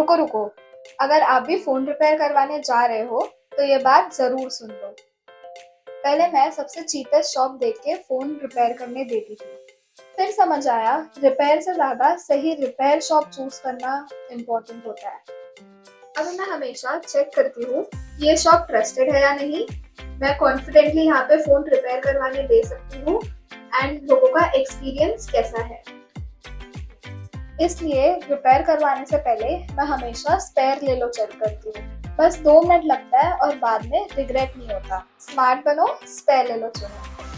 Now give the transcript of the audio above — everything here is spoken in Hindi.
रुको रुको, अगर आप भी फ़ोन रिपेयर करवाने जा रहे हो, तो ये बात ज़रूर सुन लो। पहले मैं सबसे चीपेस्ट शॉप देख के फ़ोन रिपेयर करने देती थी। फिर समझ आया रिपेयर से ज़्यादा सही रिपेयर शॉप चूज़ करना इम्पोर्टेंट होता है। अब मैं हमेशा चेक करती हूँ कि ये शॉप ट्रस्टेड है या नहीं, मैं कॉन्फिडेंटली यहाँ पे फ़ोन रिपेयर करवाने दे सकती हूँ एंड लोगों का एक्सपीरियंस कैसा है। इसलिए रिपेयर करवाने से पहले मैं हमेशा स्पेयर ले लो चेक करती हूँ। बस 2 मिनट लगता है और बाद में रिग्रेट नहीं होता। स्मार्ट बनो, स्पेयर ले लो चुनो।